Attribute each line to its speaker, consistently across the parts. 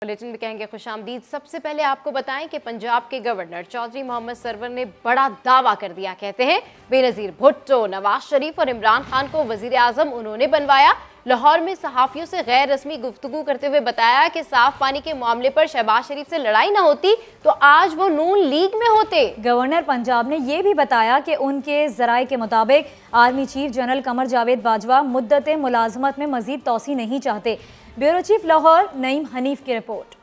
Speaker 1: Bulletin में कहेंगे खुशामदीद। सबसे पहले आपको बताएं कि पंजाब के गवर्नर चौधरी मोहम्मद सरवर ने बड़ा दावा कर दिया। कहते हैं बेनजीर भुट्टो, नवाज शरीफ और इमरान खान को वजीर आजम उन्होंने बनवाया। लाहौर में सहाफियों से गैर रस्मी गुफ्तगू करते हुए बताया कि साफ पानी के मामले पर शहबाज शरीफ से लड़ाई ना होती तो आज वो नून लीग में होते।
Speaker 2: गवर्नर पंजाब ने यह भी बताया कि उनके जराये के मुताबिक army chief general Qamar Javed Bajwa मुद्दत मुलाजमत में मजीद तोसी नहीं चाहते। ब्यूरो चीफ लाहौर नईम हनीफ की रिपोर्ट।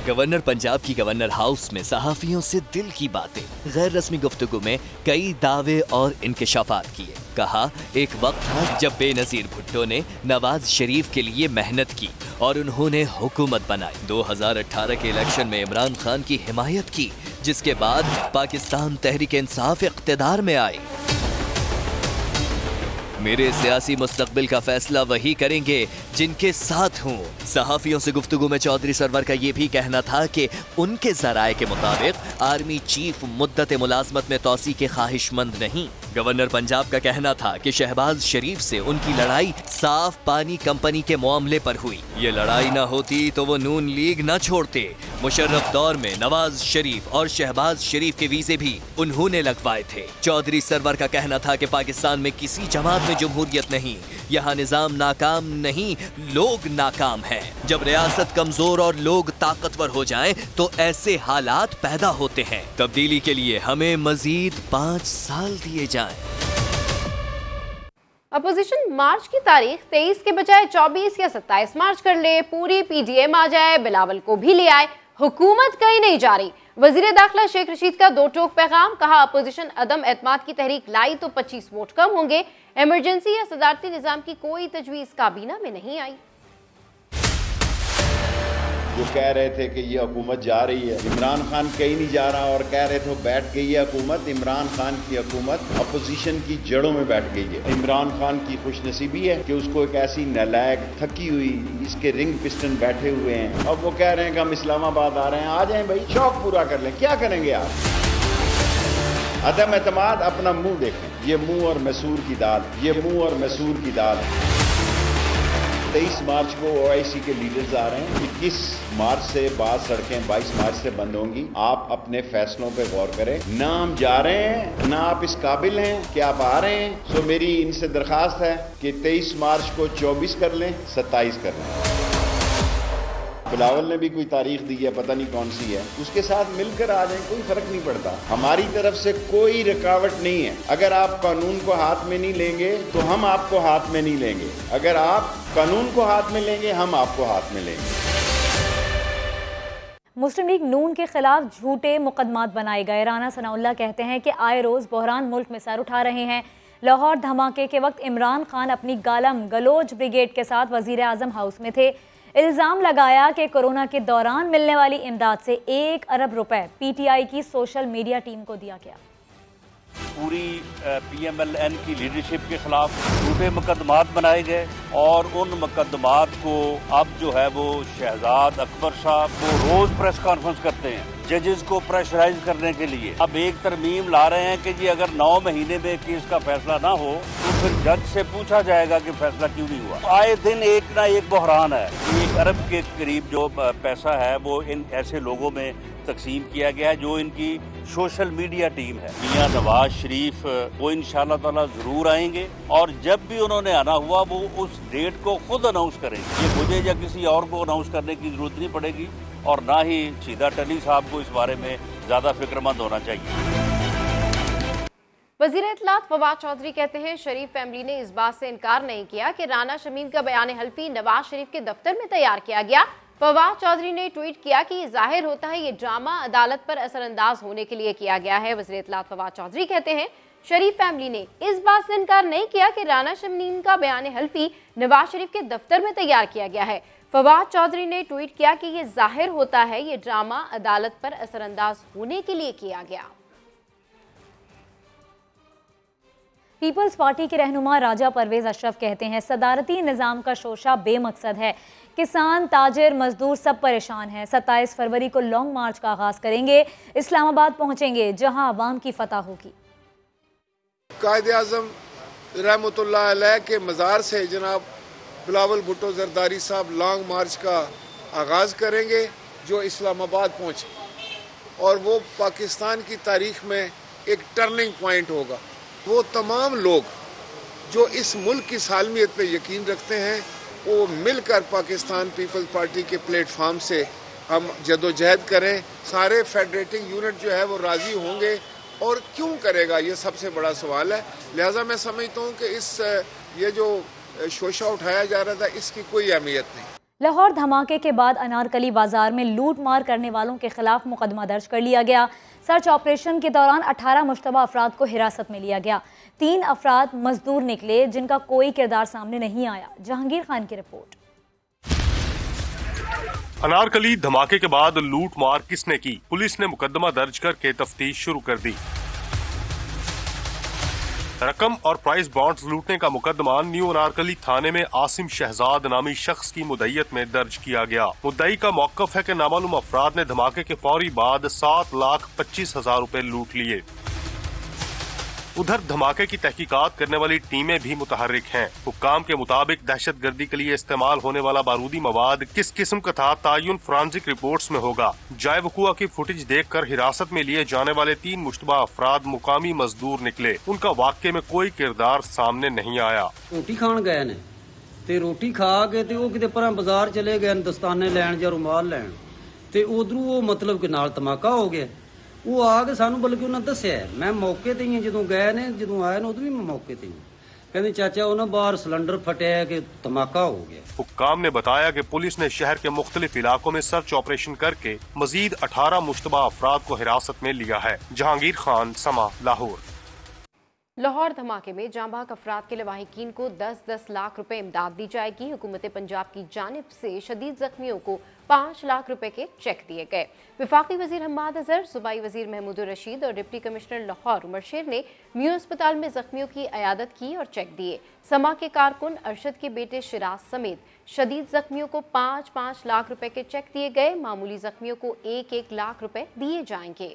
Speaker 3: गवर्नर पंजाब की गवर्नर हाउस में सहाफियों से दिल की बातें, गैर रस्मी गुफ्तगू में कई दावे और इंकशाफात किए। कहा एक वक्त था जब बेनजीर भुट्टो ने नवाज शरीफ के लिए मेहनत की और उन्होंने हुकूमत बनाई। 2018 के इलेक्शन में इमरान खान की हिमायत की, जिसके बाद पाकिस्तान तहरीक इंसाफ इख्तिदार में आई। मेरे सियासी मुस्तकबिल का फैसला वही करेंगे जिनके साथ हूँ। सहाफियों से गुफ्तगू में चौधरी सरवर का ये भी कहना था कि उनके जराये के मुताबिक आर्मी चीफ मुद्दत मुलाजमत में तोसी के ख्वाहिशमंद नहीं। गवर्नर पंजाब का कहना था कि शहबाज शरीफ से उनकी लड़ाई साफ पानी कंपनी के मामले पर हुई। ये लड़ाई ना होती तो वो नून लीग न छोड़ते। मुशर्रफ दौर में नवाज शरीफ और शहबाज शरीफ के वीजे भी उन्होंने लगवाए थे। चौधरी सरवर का कहना था कि पाकिस्तान में किसी जमात में जमहूरियत नहीं, यहाँ निजाम नाकाम नहीं, लोग नाकाम हैं। जब रियासत कमजोर और लोग ताकतवर हो जाएं, तो ऐसे हालात पैदा होते हैं। तब्दीली के लिए हमें मजीद 5 साल दिए जाएं।
Speaker 1: अपोजिशन मार्च की तारीख 23 के बजाय 24 या 27 मार्च कर ले। पूरी पीडीएम आ जाए, बिलावल को भी ले आए, हुकूमत कहीं नहीं जा रही। वजीर दाखिला शेख रशीद का दो टोक पैगाम। कहा अपोजिशन अदम एतमाद की तहरीक लाई तो 25 वोट कम होंगे। इमरजेंसी या सदारती निजाम की कोई तजवीज काबीना में नहीं आई।
Speaker 4: जो कह रहे थे कि ये हुकूमत जा रही है, इमरान खान कहीं नहीं जा रहा, और कह रहे थे बैठ गई है हुकूमत। इमरान खान की हुकूमत अपोजिशन की जड़ों में बैठ गई है। इमरान खान की खुशनसीबी है कि उसको एक ऐसी नालायक थकी हुई इसके रिंग पिस्टन बैठे हुए हैं। अब वो कह रहे हैं कि हम इस्लामाबाद आ रहे हैं। आ जाएं भाई, शौक पूरा कर लें। क्या करेंगे आप? अदम एतमाद, अपना मुंह देखें। ये मुंह और मैसूर की दाल, ये मुंह और मैसूर की दाल है। 23 मार्च को ओआईसी के लीडर्स आ रहे हैं। 21 मार्च से बाद सड़कें 22 मार्च से बंद होंगी। आप अपने फैसलों पे गौर करें। ना हम जा रहे हैं, ना आप इस काबिल हैं कि आप आ रहे हैं। सो मेरी इनसे दरखास्त है कि 23 मार्च को 24 कर लें, 27 कर लें। बिलावल ने भी कोई तारीख दी है, पता नहीं कौन सी है, उसके साथ मिलकर आ जाए, कोई फर्क नहीं पड़ता। हमारी तरफ से कोई रुकावट नहीं है। अगर आप कानून को हाथ में नहीं लेंगे तो हम आपको हाथ में नहीं लेंगे। अगर आप कानून को हाथ में लेंगे, हम आपको हाथ में लेंगे।
Speaker 2: मुस्लिम लीग नून के खिलाफ झूठे मुकदमात बनाए गए। राना सनाउल्लाह कहते हैं कि आए रोज बहरान मुल्क में सर उठा रहे हैं। लाहौर धमाके के वक्त इमरान खान अपनी गालम गलोच ब्रिगेड के साथ वजीर आजम हाउस में थे। इल्ज़ाम लगाया कि कोरोना के दौरान मिलने वाली इमदाद से 1 अरब रुपए पीटीआई की सोशल मीडिया टीम को दिया गया।
Speaker 5: पूरी पीएमएलएन की लीडरशिप के खिलाफ झूठे मुकदमात बनाए गए और उन मुकदमात को अब जो है वो शहजाद अकबर साहब वो रोज प्रेस कॉन्फ्रेंस करते हैं जजेस को प्रेशराइज करने के लिए। अब एक तरमीम ला रहे हैं कि जी अगर 9 महीने में केस का फैसला ना हो तो फिर जज से पूछा जाएगा कि फैसला क्यों नहीं हुआ। आए दिन एक ना एक बहरान है। 1 अरब के करीब जो पैसा है वो इन ऐसे लोगों में तकसीम किया गया है जो इनकी सोशल मीडिया टीम है। मियां नवाज शरीफ वो इंशाल्लाह ताला जरूर आएंगे और जब भी उन्होंने आना हुआ वो उस डेट को खुद अनाउंस करेंगे। ये मुझे या किसी और को अनाउंस करने की जरूरत नहीं पड़ेगी और ना ही सीधा टली साहब को इस बारे में ज्यादा फिक्रमंद होना चाहिए।
Speaker 1: वज़ीर इत्तलात फवाद चौधरी कहते हैं शरीफ फैमिली ने इस बात से इनकार नहीं किया कि राना शमीम का बयान हल्फी नवाज शरीफ के दफ्तर में तैयार किया गया। फवाद चौधरी ने ट्वीट किया कि ये जाहिर होता है ये ड्रामा अदालत पर असरअंदाज होने के लिए किया गया है। वज़ीर इत्तलात फवाद चौधरी कहते हैं शरीफ फैमिली ने इस बात से इनकार नहीं किया कि राना शमीम का बयान हल्फी नवाज शरीफ के दफ्तर में तैयार किया गया है। फवाद चौधरी ने ट्वीट किया कि ये जाहिर होता है ये ड्रामा अदालत पर असरअंदाज होने के लिए किया गया।
Speaker 2: पीपल्स पार्टी के रहनुमा राजा परवेज अशरफ कहते हैं सदारती निज़ाम का शोशा बेमकसद है। किसान, ताजिर, मजदूर सब परेशान हैं। 27 फरवरी को लॉन्ग मार्च का आगाज करेंगे। इस्लामाबाद पहुंचेंगे जहां अवाम की फतह होगी।
Speaker 6: कायदे आज़म रहमतुल्लाह अलैह के मज़ार से जनाब बिलावल भुट्टो जरदारी साहब लॉन्ग मार्च का आगाज़ करेंगे जो इस्लामाबाद पहुँचे और वो पाकिस्तान की तारीख में एक टर्निंग पॉइंट होगा। वो तमाम लोग जो इस मुल्क की सालमियत पे यकीन रखते हैं वो मिलकर पाकिस्तान पीपल्स पार्टी के प्लेटफार्म से हम जदोजहद करें। सारे फेडरेटिंग यूनिट जो है वो राज़ी होंगे और क्यों करेगा ये सबसे बड़ा सवाल है। लिहाजा मैं समझता हूँ कि ये जो शोशा उठाया जा रहा था इसकी कोई अहमियत नहीं।
Speaker 2: लाहौर धमाके के बाद अनारकली बाजार में लूट मार करने वालों के खिलाफ मुकदमा दर्ज कर लिया गया। सर्च ऑपरेशन के दौरान 18 मुश्तबा अफराद को हिरासत में लिया गया। 3 अफराद मजदूर निकले जिनका कोई किरदार सामने नहीं आया। जहांगीर खान की रिपोर्ट।
Speaker 7: अनारकली धमाके के बाद लूट मार किसने की, पुलिस ने मुकदमा दर्ज करके तफ्तीश शुरू कर दी। रकम और प्राइस बॉन्ड्स लूटने का मुकदमा न्यू अनारकली थाने में आसिम शहजाद नामी शख्स की मुद्दईयत में दर्ज किया गया। मुद्दई का मौकफ है कि नामालूम अफराद ने धमाके के फौरी बाद 7,25,000 रुपए लूट लिए। उधर धमाके की तहकीकात करने वाली टीमें भी मुतहर्रिक हैं। हुक्काम के मुताबिक दहशत गर्दी के लिए इस्तेमाल होने वाला बारूदी मवाद किस किस्म का था तायुन फोरेंसिक रिपोर्ट्स में होगा। जाए वकुआ की फुटेज देखकर हिरासत में लिए जाने वाले 3 मुश्तबा अफराद मुकामी मजदूर निकले। उनका वाकये में कोई किरदार सामने नहीं आया।
Speaker 8: रोटी खान गए ने ते रोटी खा के ते वो किते पर बाजार चले गए दस्ताने लैन या रुमाल लैन ते उधरों वो मतलब कि नाल धमाका हो गया। वो आ के सानू बल्कि उन्होंने दस्या मैं मौके ते ही जो गए ने जो आए ने उदों भी मैं मौके ते ही कहते चाचा उन्हें बाहर सिलेंडर फटिया कि धमाका हो गया।
Speaker 7: हुक्काम ने बताया कि पुलिस ने शहर के मुख्तलिफ इलाकों में सर्च ऑपरेशन करके मजीद 18 मुश्तबा अफराद को हिरासत में लिया है। जहांगीर खान, समा, लाहौर।
Speaker 1: लाहौर धमाके में जांबाक अफराद के लवाहिकीन को 10-10 लाख रुपए इमदाद दी जाएगी। हुकूमत पंजाब की जानिब से शदीद जख्मियों को 5 लाख रुपए के चेक दिए गए। वफाकी वजीर हम्माद अजहर, सूबाई वजीर महमूद रशीद और डिप्टी कमिश्नर लाहौर उमर शेर ने म्यू अस्पताल में जख्मियों की अयादत की और चेक दिए। समा के कारकुन अरशद के बेटे शिराज समेत शदीद जख्मियों को 5-5 लाख रुपए के चेक दिए गए। मामूली जख्मियों को 1-1 लाख रुपए दिए जाएंगे।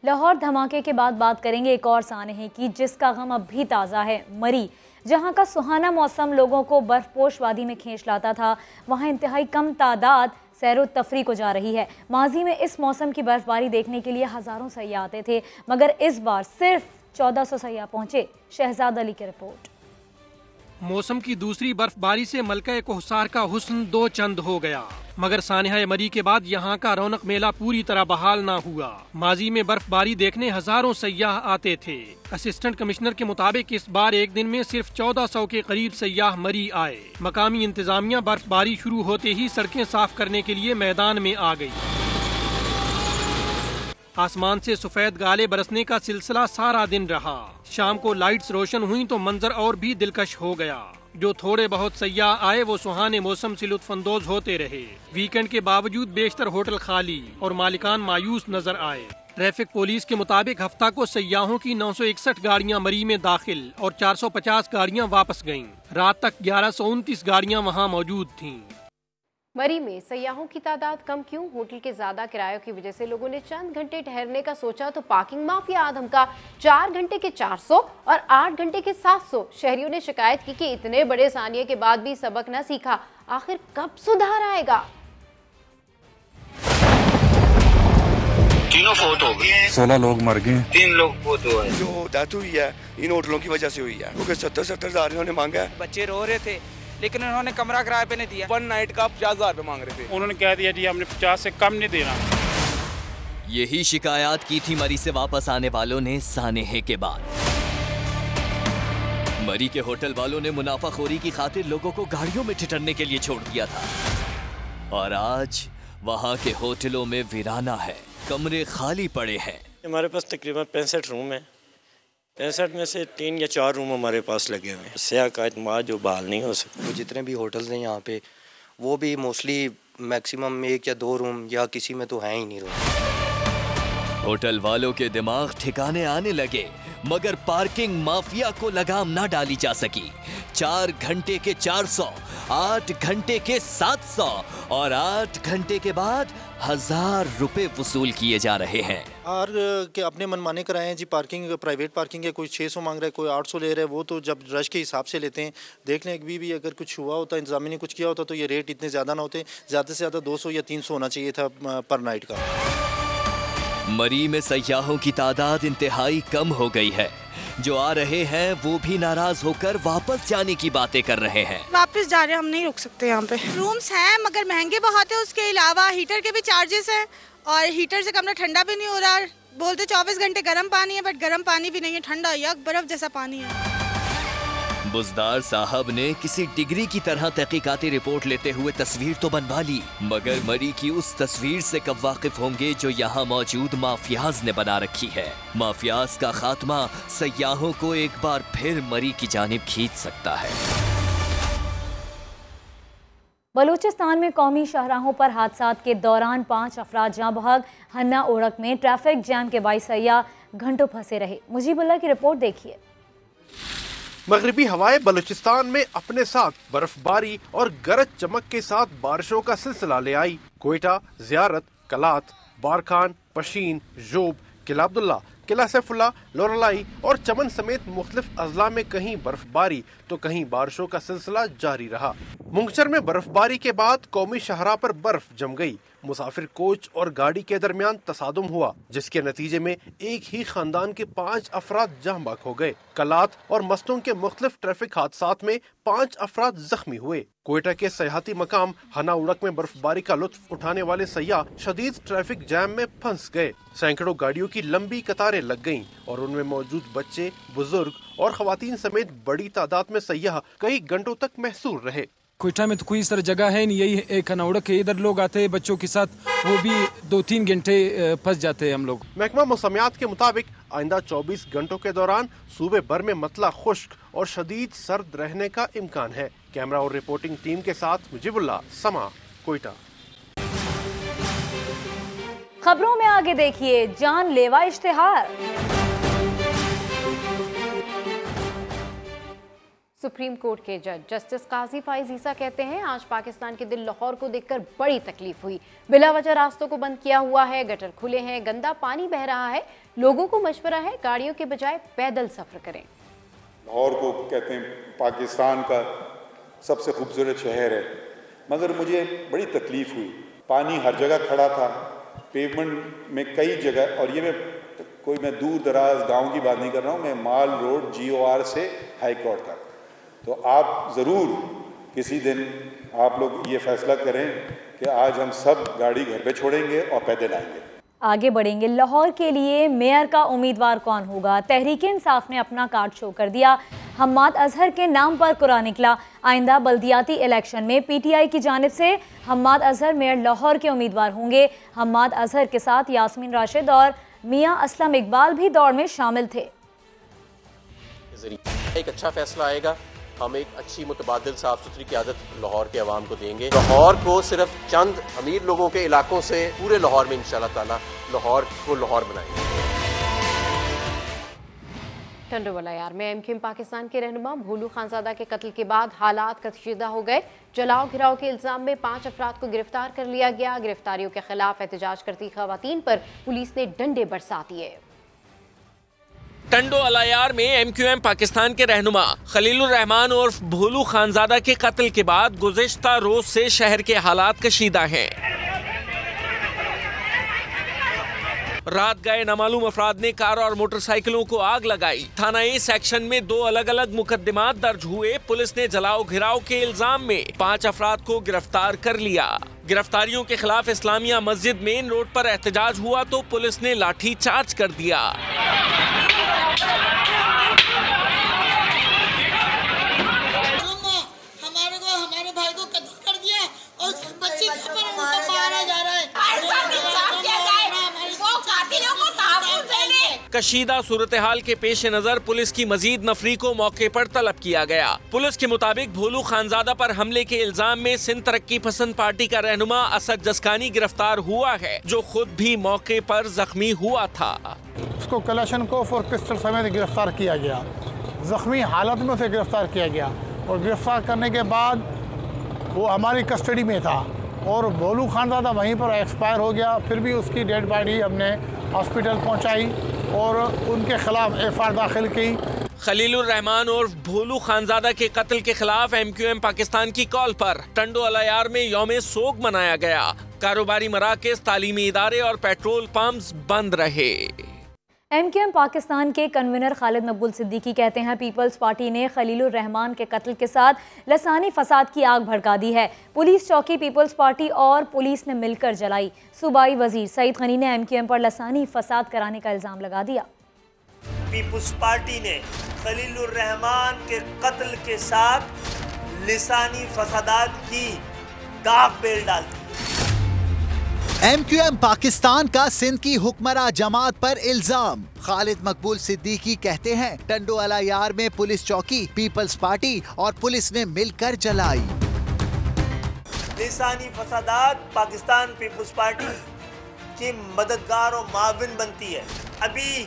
Speaker 2: लाहौर धमाके के बाद बात करेंगे एक और सानहे की जिसका गम अब भी ताज़ा है। मरी, जहां का सुहाना मौसम लोगों को बर्फपोश वादी में खींच लाता था, वहां इंतहाई कम तादाद सैर तफरी को जा रही है। माजी में इस मौसम की बर्फबारी देखने के लिए हज़ारों सयाह आते थे, मगर इस बार सिर्फ 1400 सयाह पहुंचे। शहजाद अली की रिपोर्ट।
Speaker 9: मौसम की दूसरी बर्फबारी से मलका कोहसार का हुस्न दो चंद हो गया, मगर सानहा मरी के बाद यहाँ का रौनक मेला पूरी तरह बहाल ना हुआ। माजी में बर्फबारी देखने हजारों सयाह आते थे। असिस्टेंट कमिश्नर के मुताबिक इस बार एक दिन में सिर्फ 1400 के करीब सयाह मरी आए। मकामी इंतजामिया बर्फबारी शुरू होते ही सड़कें साफ करने के लिए मैदान में आ गई। आसमान से सफेद गाले बरसने का सिलसिला सारा दिन रहा। शाम को लाइट्स रोशन हुई तो मंजर और भी दिलकश हो गया। जो थोड़े बहुत सयाह आए वो सुहाने मौसम से लुत्फानंदोज होते रहे। वीकेंड के बावजूद बेशतर होटल खाली और मालिकान मायूस नजर आए। ट्रैफिक पुलिस के मुताबिक हफ्ता को सयाहों की 961 गाड़ियां मरी में दाखिल और 450 गाड़ियां वापस गईं। रात तक 1129 गाड़ियां वहां मौजूद थीं।
Speaker 1: मरी में सयाहों की तादाद कम क्यों? होटल के ज्यादा किरायों की वजह से लोगों ने चंद घंटे ठहरने का सोचा तो पार्किंग माफिया आदम का 4 घंटे के 400 और 8 घंटे के 700। शहरियों ने शिकायत की कि इतने बड़े सानिये के बाद भी सबक न सीखा। आखिर कब सुधार आएगा?
Speaker 10: तीनों फौत हो गए,
Speaker 11: 16 लोग मर गए,
Speaker 10: 3 लोग फौत हुए।
Speaker 12: जो डेथ हुई है इन होटलों की वजह से हुई है, क्योंकि 70-70 हजार इन्होंने मांगा है।
Speaker 13: बच्चे रो रहे थे लेकिन उन्होंने कमरा किराए पे नहीं दिया।
Speaker 14: 1 नाइट का 50,000 रुपए मांग रहे थे, उन्होंने कह दिया जी हमने 50 से कम नहीं देना।
Speaker 3: यही शिकायत की थी मरी से वापस आने वालों ने सानेहे के बाद। मरी के होटल वालों ने मुनाफाखोरी की खातिर लोगों को गाड़ियों में ठिठरने के लिए छोड़ दिया था और आज वहां के होटलों में वीराना है, कमरे खाली पड़े हैं।
Speaker 15: हमारे पास तकरीबन 65 रूम है, 65 में से 3 या 4 रूम हमारे पास लगे हुए हैं। सयाह का एतमाद जो बहाल नहीं हो सकता।
Speaker 16: तो जितने भी होटल्स हैं यहाँ पे वो भी मोस्टली मैक्सिमम 1 या 2 रूम या किसी में तो है ही नहीं रूम।
Speaker 3: होटल वालों के दिमाग ठिकाने आने लगे, मगर पार्किंग माफिया को लगाम ना डाली जा सकी। 4 घंटे के 400, 8 घंटे के 700 और 8 घंटे के बाद 1000 रुपए वसूल किए जा रहे हैं।
Speaker 10: और के अपने मनमाने कराए हैं जी। पार्किंग प्राइवेट पार्किंग है, कोई 600 मांग रहा है, कोई 800 ले रहा है। वो तो जब रश के हिसाब से लेते हैं। देख लें अभी भी अगर कुछ हुआ होता, इंतजामिया ने कुछ किया होता तो ये रेट इतने ज़्यादा ना होते। ज़्यादा से ज़्यादा 200 या 300 होना चाहिए था पर नाइट का।
Speaker 3: मरी में सयाहों की तादाद इंतहाई कम हो गई है। जो आ रहे हैं वो भी नाराज होकर वापस जाने की बातें कर रहे हैं।
Speaker 11: वापस जा रहे हैं, हम नहीं रुक सकते यहाँ पे। रूम्स हैं मगर महंगे बहुत है। उसके अलावा हीटर के भी चार्जेस हैं और हीटर से कमरा ठंडा भी नहीं हो रहा। बोलते 24 घंटे गर्म पानी है, बट गर्म पानी भी नहीं है, ठंडा यक बर्फ जैसा पानी है।
Speaker 3: बुजदार साहब ने किसी डिग्री की तरह तहकीकाती रिपोर्ट लेते हुए तस्वीर तो बनवा ली, मगर मरी की उस तस्वीर से कब वाकिफ होंगे जो यहाँ मौजूद माफियाज ने बना रखी है। माफियाज का खात्मा सयाहों को एक बार फिर मरी की जानिब खींच सकता है।
Speaker 2: बलूचिस्तान में कौमी शाहराहों पर हादसात के दौरान 5 अफराद जाँ बहक। हन्ना ओढ़क में ट्रैफिक जैम के बाइस सयाह घंटों फंसे रहे। मुजीबुल्लाह की रिपोर्ट देखिए।
Speaker 17: मगरिबी हवाएं बलूचिस्तान में अपने साथ बर्फबारी और गरज चमक के साथ बारिशों का सिलसिला ले आई। क्वेटा, ज़ियारत, कलात, बारखान, पशीन, जोब, किला अब्दुल्ला, किला सैफुल्ला, लोरलाई और चमन समेत मुख्तलिफ अजला में कहीं बर्फबारी तो कहीं बारिशों का सिलसिला जारी रहा। मुंगचर में बर्फबारी के बाद कौमी शाहराह पर बर्फ जम गई। मुसाफिर कोच और गाड़ी के दरमियान तसादुम हुआ, जिसके नतीजे में एक ही खानदान के 5 अफराद जाँ बहक हो गए। कलात और मस्तों के मुख्तलिफ ट्रैफिक हादसात में 5 अफराद जख्मी हुए। क्वेटा के सयाहती मकाम हना उड़क में बर्फबारी का लुत्फ उठाने वाले सयाह शदीद ट्रैफिक जैम में फंस गए। सैकड़ों गाड़ियों की लंबी कतारें लग गईं और उनमें मौजूद बच्चे, बुजुर्ग और खवातीन समेत बड़ी तादाद में सयाह कई घंटों तक महसूर रहे।
Speaker 18: क्वेटा में तो कोई इस तरह जगह है नहीं, यही एक हनाउड़क है। इधर लोग आते हैं बच्चों के साथ, वो भी 2-3 घंटे फंस जाते हैं हम लोग। महकमा मौसमियात के मुताबिक आइंदा 24 घंटों के दौरान सूबे भर में मतला खुश्क और शदीद सर्द रहने का इम्कान है। कैमरा और रिपोर्टिंग टीम के साथ मुजीबुल्लाह, समा, क्वेटा।
Speaker 2: खबरों में आगे देखिए जानलेवा इश्तिहार। सुप्रीम कोर्ट के जज जस्टिस काजी फाइज ईसा कहते हैं आज पाकिस्तान के दिल लाहौर को देखकर बड़ी तकलीफ हुई। बिला वजह रास्तों को बंद किया हुआ है, गटर खुले हैं, गंदा पानी बह रहा है। लोगों को मशवरा है गाड़ियों के बजाय पैदल सफर करें।
Speaker 19: लाहौर को कहते हैं पाकिस्तान का सबसे खूबसूरत शहर है, मगर मुझे बड़ी तकलीफ हुई। पानी हर जगह खड़ा था, पेवमेंट में कई जगह, और ये मैं दूर दराज गाँव की बात नहीं कर रहा हूँ, मैं माल रोड GOR से हाई कोर्ट तक। तो आप ज़रूर किसी दिन आप लोग ये फैसला करें कि आज हम सब गाड़ी घर पे छोड़ेंगे और पैदल आएंगे।
Speaker 2: आगे बढ़ेंगे। लाहौर के लिए मेयर का उम्मीदवार कौन होगा? तहरीक इंसाफ ने अपना कार्ड शो कर दिया। हम्माद अजहर के नाम पर कुरान निकला। आइंदा बल्दियाती इलेक्शन में PTI की जानिब से हम्माद अजहर मेयर लाहौर के उम्मीदवार होंगे। हम्माद अजहर के साथ यास्मीन राशिद और मियाँ असलम इकबाल भी दौड़ में शामिल थे।
Speaker 20: एक अच्छा फैसला आएगा, हम एक अच्छी मुतबादिल साफ सुथरी क़यादत लाहौर के अवाम को देंगे। लाहौर को सिर्फ चंद अमीर लोगों के इलाकों से पूरे लाहौर में इंशाअल्लाह ताला लाहौर को लाहौर बनाएंगे।
Speaker 1: टंडोवालायार में MQM पाकिस्तान के रहनुमा भोलू खानजादा के कत्ल के बाद हालात कशीदा हो गए। जलाओ घिराव के इल्जाम में 5 अफराद को गिरफ्तार कर लिया गया। गिरफ्तारियों के खिलाफ एहतजाज करती खवातीन पर पुलिस ने डंडे बरसा दिए।
Speaker 21: टंडोवालायार में MQM पाकिस्तान के रहनुमा खलीलुर रहमान और भोलू खानजादा के कत्ल के बाद गुज़िश्ता रोज से शहर के हालात कशीदा हैं। रात गए नामालूम अफराद ने कार और मोटरसाइकिलों को आग लगाई। थाना A सेक्शन में 2 अलग अलग मुकदमात दर्ज हुए। पुलिस ने जलाओ घिराव के इल्जाम में 5 अफराद को गिरफ्तार कर लिया। गिरफ्तारियों के खिलाफ इस्लामिया मस्जिद मेन रोड पर एहतजाज हुआ तो पुलिस ने लाठी चार्ज कर दिया।
Speaker 22: हमारे भाई को कत्ल कर दिया और बच्ची मारा जा रहा है।
Speaker 21: कशीदा सूरत हाल के पेश नजर पुलिस की मजीद नफरी को मौके पर तलब किया गया। पुलिस के मुताबिक भोलू खानजादा पर हमले के इल्जाम में सिंध तरक्की पसंद पार्टी का रहनुमा असद जस्कानी गिरफ्तार हुआ है, जो खुद भी मौके पर जख्मी हुआ था।
Speaker 23: उसको कलाशनकोफ और पिस्टल समेत गिरफ्तार किया गया। जख्मी हालत में उसे गिरफ्तार किया गया और गिरफ्तार करने के बाद वो हमारी कस्टडी में था और भोलू खानज़ादा वहीं पर एक्सपायर हो गया। फिर भी उसकी डेड बॉडी हमने हॉस्पिटल पहुंचाई और उनके खिलाफ एफआईआर दाखिल की।
Speaker 21: खलीलुर रहमान और भोलू खानजादा के कत्ल के खिलाफ MQM पाकिस्तान की कॉल पर टंडो अलायार में यौम सोग मनाया गया। कारोबारी मराकज़, तालीमी इदारे और पेट्रोल पंप्स बंद रहे।
Speaker 2: MQM पाकिस्तान के कन्वीनर खालिद मकबूल सिद्दीकी कहते हैं पीपल्स पार्टी ने खलीलुर रहमान के कत्ल के साथ लसानी फसाद की आग भड़का दी है। पुलिस चौकी पीपल्स पार्टी और पुलिस ने मिलकर जलाई। सूबाई वजीर सईद गनी ने MQM पर लसानी फसाद कराने का इल्ज़ाम लगा दिया।
Speaker 4: पीपल्स पार्टी ने खलीलुर रहमान के कत्ल के साथ लिसानी फसादात की दाग बेल डाल दी।
Speaker 5: MQM पाकिस्तान का सिंध की हुक्मरां जमात पर इल्जाम। खालिद मकबूल सिद्दीकी कहते हैं टंडो अलायार में पुलिस चौकी पीपल्स पार्टी और पुलिस ने मिलकर जलाई।
Speaker 4: लिसानी फसादात पाकिस्तान पीपल्स पार्टी की मददगार और माविन बनती है। अभी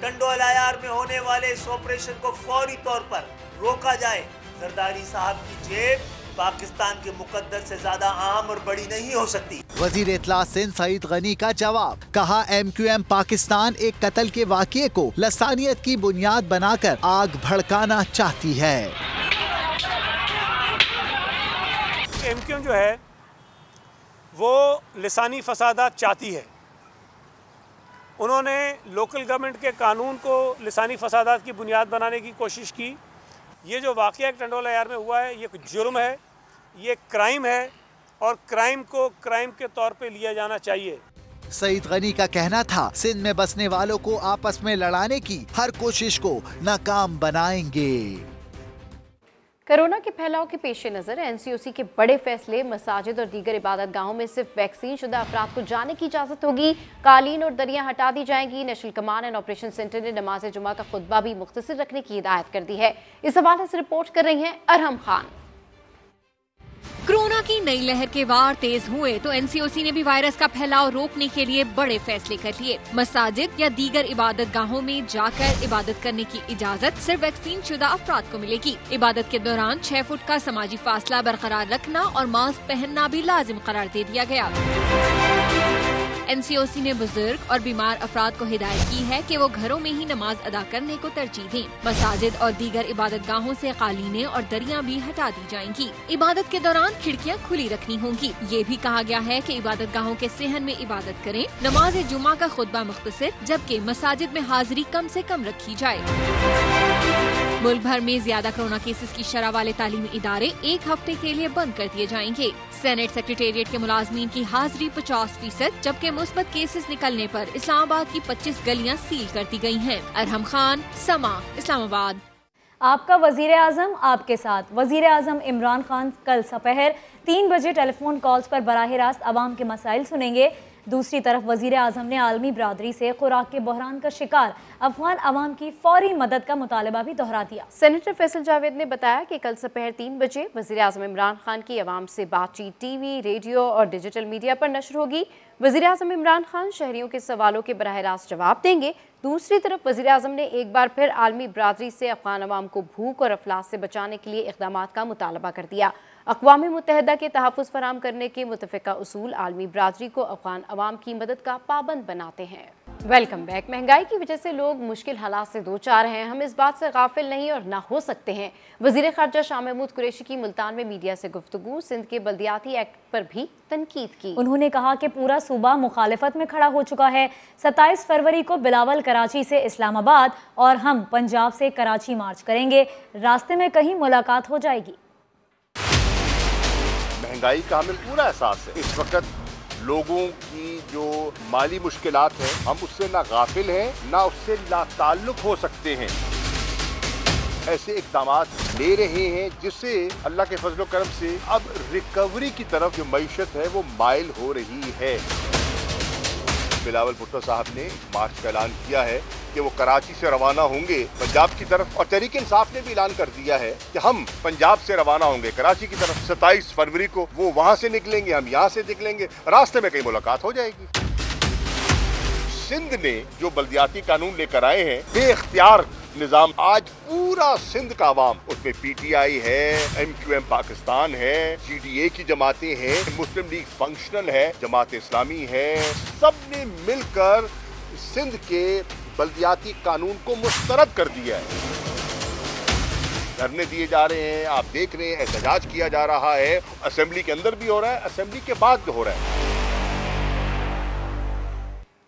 Speaker 4: टंडो अलायार में होने वाले इस ऑपरेशन को फौरी तौर पर रोका जाए। जरदारी साहब की जेब पाकिस्तान के मुकद्दर से ज्यादा अहम और बड़ी नहीं हो सकती।
Speaker 5: वजीर इत्तला सिंध सईद गनी का जवाब, कहा MQM पाकिस्तान एक कत्ल के वाक़ये को लसानियत की बुनियाद बनाकर आग भड़काना चाहती है।
Speaker 14: MQM जो है वो लिसानी फसादात चाहती है। उन्होंने लोकल गवर्नमेंट के कानून को लिसानी फसादात की बुनियाद बनाने की कोशिश की। ये जो वाक़या टंडो अलायार में हुआ है ये जुर्म है, ये क्राइम है और क्राइम को क्राइम के तौर पे लिया जाना चाहिए।
Speaker 5: सईद गनी का कहना था सिंध में बसने वालों को आपस में लड़ाने की हर कोशिश को नाकाम बनाएंगे।
Speaker 1: कोरोना के फैलाव के पेश नज़र NCOC के बड़े फैसले, मसाजिद और दीगर इबादत गाहों में सिर्फ वैक्सीन शुदा अफराद को जाने की इजाज़त होगी। कालीन और दरियाँ हटा दी जाएंगी। National command and operation centre ने नमाज जुमा का खुतबा भी मुख्तसर रखने की हिदायत कर दी है। इस हवाले से रिपोर्ट कर रही हैं अरहम खान।
Speaker 6: कोरोना की नई लहर के वार तेज हुए तो NCOC ने भी वायरस का फैलाव रोकने के लिए बड़े फैसले कर लिए। मसाजिद या दीगर इबादत गाहों में जाकर इबादत करने की इजाजत सिर्फ वैक्सीन शुदा अफराद को मिलेगी। इबादत के दौरान 6 फुट का समाजी फासला बरकरार रखना और मास्क पहनना भी लाजिम करार दे दिया गया। NCOC ने बुजुर्ग और बीमार अफराद को हिदायत की है कि वो घरों में ही नमाज अदा करने को तरजीह दें। मसाजिद और दीगर इबादत गाहों से कालीनें और दरियां भी हटा दी जाएंगी। इबादत के दौरान खिड़कियां खुली रखनी होंगी। ये भी कहा गया है कि इबादत गाहों के सेहन में इबादत करें। नमाज जुमा का खुतबा मुख्तसर, जबकि मसाजिद में हाजिरी कम से कम रखी जाए। मुल्क भर में ज्यादा कोरोना केसेस की शरह वाले तालीमी इदारे 1 हफ्ते के लिए बंद कर दिए जाएंगे। सेनेट सेक्रेटेरिएट के मुलाजमीन की हाजिरी 50%, जबकि मुस्बत केसेस निकलने पर इस्लामाबाद की 25 गलियां सील कर दी गई हैं। अरहम खान, समा, इस्लामाबाद।
Speaker 2: आपका वजीर आजम आपके साथ। वजीर आजम इमरान खान कल सपहर 3 बजे टेलीफोन कॉल्स पर बराह रास्त आवाम के मसाइल सुनेंगे। दूसरी तरफ वजीर आजम ने आलमी बरादरी से खुराक के बहरान का शिकार अफगान अवाम की फौरी मदद का मुतालबा भी दोहरा दिया।
Speaker 1: सेनेटर फैसल जावेद ने बताया कि कल दोपहर 3 बजे वजीर आजम इमरान खान की अवाम से बातचीत टीवी, रेडियो और डिजिटल मीडिया पर नशर होगी। वजीर आजम इमरान खान शहरियों के सवालों के बराह रास्त जवाब देंगे। दूसरी तरफ वजीर आजम ने एक बार फिर आलमी बरादरी से अफगान अवाम को भूख और अफलास से बचाने के लिए इक़दाम का मुतालबा कर दिया। अक़वाम मुत्तहिदा के तहफ़्फ़ुज़ फराहम करने के मुतफ़िक़ा उसूल आलमी बरादरी को अफगान अवाम की मदद का पाबंद बनाते हैं। Welcome back. महंगाई की वजह से लोग मुश्किल हालात से दो चार हैं, हम इस बात से गाफिल नहीं और ना हो सकते हैं। वज़ीर ख़ारजा शाह महमूद कुरैशी की मुल्तान में मीडिया से गुफ्तगू, सिंध के बल्दियाती एक्ट पर भी तनकीद की।
Speaker 2: उन्होंने कहा कि पूरा सूबा मुखालिफत में खड़ा हो चुका है। 27 फरवरी को बिलावल कराची से इस्लामाबाद और हम पंजाब से कराची मार्च करेंगे। रास्ते में कहीं मुलाकात हो जाएगी।
Speaker 24: महंगाई का हमें पूरा एहसास है। इस वक्त लोगों की जो माली मुश्किलात हैं, हम उससे ना गाफिल हैं ना उससे लाताल्लुक हो सकते हैं। ऐसे इक़दाम ले रहे हैं जिससे अल्लाह के फजल करम से अब रिकवरी की तरफ जो मईशत है वो माइल हो रही है। बिलावल भुट्टो साहब ने मार्च का ऐलान किया है कि वो कराची से रवाना होंगे पंजाब की तरफ, और तहरीक इंसाफ ने भी ऐलान कर दिया है कि हम पंजाब से रवाना होंगे कराची की तरफ। 27 फरवरी को वो वहां से निकलेंगे, हम यहाँ से निकलेंगे, रास्ते में कहीं मुलाकात हो जाएगी। सिंध ने जो बल्दियाती कानून लेकर आए हैं, बेइख्तियार निजाम। आज पूरा सिंध का अवाम, उसमें PTI है, MQM पाकिस्तान है, GDA की जमातें हैं, मुस्लिम लीग फंक्शनल है, जमात इस्लामी है, सब ने मिलकर सिंध के बल्दियाती कानून को मुस्तरद कर दिया है। धरने दिए जा रहे हैं, आप देख रहे हैं, एहतजाज किया जा रहा है, असेंबली के अंदर भी हो रहा है, असेंबली के बाद भी हो रहा है।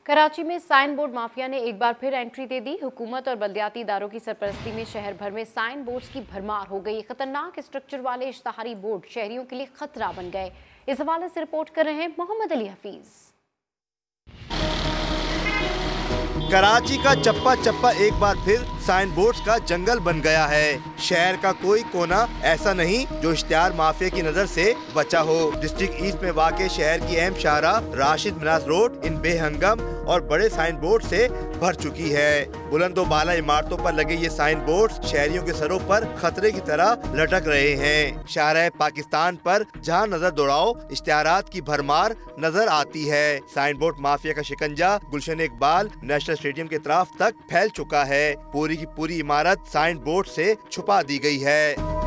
Speaker 1: कराची में साइन बोर्ड माफिया ने एक बार फिर एंट्री दे दी। हुकूमत और बल्दियाती इदारों की सरपरस्ती में शहर भर में साइन बोर्ड्स की भरमार हो गई। खतरनाक स्ट्रक्चर वाले इश्तहारी बोर्ड शहरियों के लिए खतरा बन गए। इस हवाले से रिपोर्ट कर रहे हैं मोहम्मद अली हफीज।
Speaker 7: कराची का चप्पा चप्पा एक बार फिर साइन बोर्ड्स का जंगल बन गया है। शहर का कोई कोना ऐसा नहीं जो इश्तिहार माफिया की नजर से बचा हो। डिस्ट्रिक्ट ईस्ट में वाक़ शहर की अहम शाहराह राशिद मिनास रोड इन बेहंगम और बड़े साइन बोर्ड से भर चुकी है। बुलंदो बाला इमारतों पर लगे ये साइन बोर्ड शहरियों के सरों पर खतरे की तरह लटक रहे हैं। शाहराह पाकिस्तान पर जहां नजर दौड़ाओ इश्तिहारात की भरमार नजर आती है। साइन बोर्ड माफिया का शिकंजा गुलशन इकबाल नेशनल स्टेडियम के तरफ तक फैल चुका है। पूरी की पूरी इमारत साइन बोर्ड से छुपा दी गई है।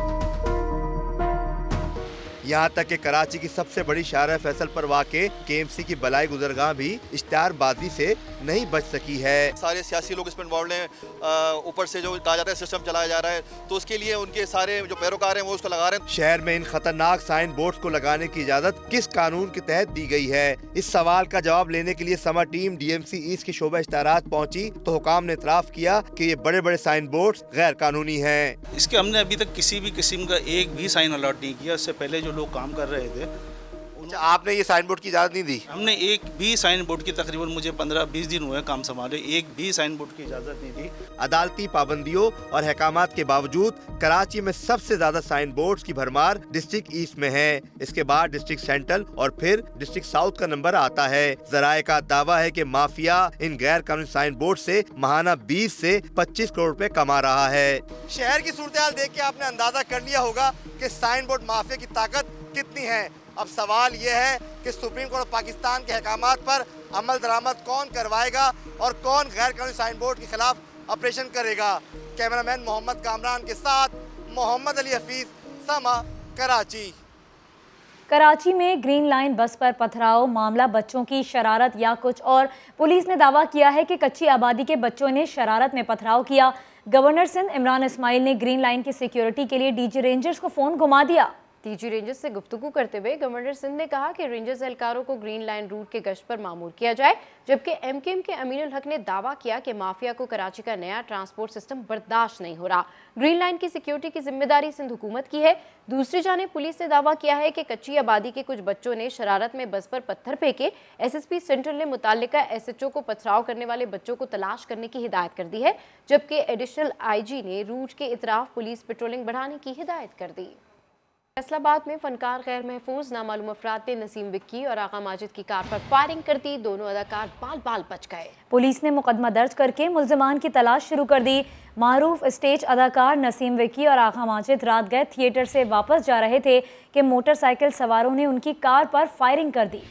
Speaker 7: यहाँ तक कि कराची की सबसे बड़ी शाहराह फैसल पर वाक़े KMC की बलाई गुजरगाह भी इश्तिहारबाजी से नहीं बच सकी है।
Speaker 8: सारे सियासी लोग इसमें इन्वॉल्व हैं, ऊपर से जो कहा जाता है सिस्टम चलाया जा रहा है, तो उसके लिए उनके सारे जो पैरोकार हैं वो उसको लगा रहे हैं।
Speaker 7: शहर में इन खतरनाक साइन बोर्ड को लगाने की इजाजत किस कानून के तहत दी गई है? इस सवाल का जवाब लेने के लिए समर टीम DMC ईस्ट की शोबा इश्तिहारात पहुँची तो हुकाम ने इतराफ किया कि ये बड़े बड़े साइन बोर्ड गैर कानूनी है।
Speaker 9: इसके हमने अभी तक किसी भी किस्म का एक भी साइन अलॉट नहीं किया। इससे पहले जो लोग काम कर रहे थे
Speaker 7: आपने ये साइन बोर्ड की इजाजत नहीं दी?
Speaker 9: हमने एक भी साइन बोर्ड की, तकरीबन मुझे 15-20 दिन हुए काम संभाले, एक भी साइन बोर्ड की इजाजत नहीं दी।
Speaker 7: अदालती पाबंदियों और हकामात के बावजूद कराची में सबसे ज्यादा साइन बोर्ड्स की भरमार डिस्ट्रिक्ट ईस्ट में है। इसके बाद डिस्ट्रिक्ट सेंट्रल और फिर डिस्ट्रिक्ट साउथ का नंबर आता है। जराये का दावा है कि माफिया इन गैर कानूनी साइन बोर्ड से माहाना 20 से 25 करोड़ रुपए कमा रहा है। शहर की सूरत हाल देख के आपने अंदाजा कर लिया होगा कि साइन बोर्ड माफिया की ताकत कितनी है। अब सवाल ये है कि सुप्रीम कोर्ट पाकिस्तान के अहकामात पर अमल दरामद कौन करवाएगा और कौन गैर कानूनी साइन बोर्ड के खिलाफ ऑपरेशन करेगा। कैमरामैन मोहम्मद कामरान के साथ मोहम्मद अली हफीज, समा, कराची।
Speaker 2: कराची में ग्रीन लाइन बस पर पथराव मामला बच्चों की शरारत या कुछ और। पुलिस ने दावा किया है कि कच्ची आबादी के बच्चों ने शरारत में पथराव किया। गवर्नर सिंध इमरान इस्माइल ने ग्रीन लाइन की सिक्योरिटी के लिए DG रेंजर्स को फोन घुमा दिया।
Speaker 1: DG रेंजर्स से गुफ्तगू करते हुए गवर्नर सिंध ने कहा कि रेंजर्स एहलकारों को ग्रीन लाइन रूट के गश्त पर मामूर किया जाए, जबकि MKM के अमीनुल हक ने दावा किया कि माफिया को कराची का नया ट्रांसपोर्ट सिस्टम बर्दाश्त नहीं हो रहा। ग्रीन लाइन की सिक्योरिटी की जिम्मेदारी सिंध हुकूमत की है। दूसरी जानिब पुलिस ने दावा किया है कि कच्ची आबादी के कुछ बच्चों ने शरारत में बस पर पत्थर फेंके। SSP सेंट्रल ने मुताल्लिका SHO को पथराव करने वाले बच्चों को तलाश करने की हिदायत कर दी है, जबकि एडिशनल IG ने रूट के इतराफ पुलिस पेट्रोलिंग बढ़ाने की हिदायत कर दी। फैसलाबाद में फनकार गैर महफूज नामालूम अफराद ने नसीम विक्की और आगा माजिद की कार पर फायरिंग कर दी। दोनों अदाकार बाल बाल बच गए। पुलिस ने मुकदमा दर्ज करके मुल्जिमान की तलाश शुरू कर दी। मारूफ स्टेज अदाकार नसीम विक्की और आगा माजिद रात गए थिएटर से वापस जा रहे थे कि मोटरसाइकिल सवारों ने उनकी कार पर फायरिंग कर दी।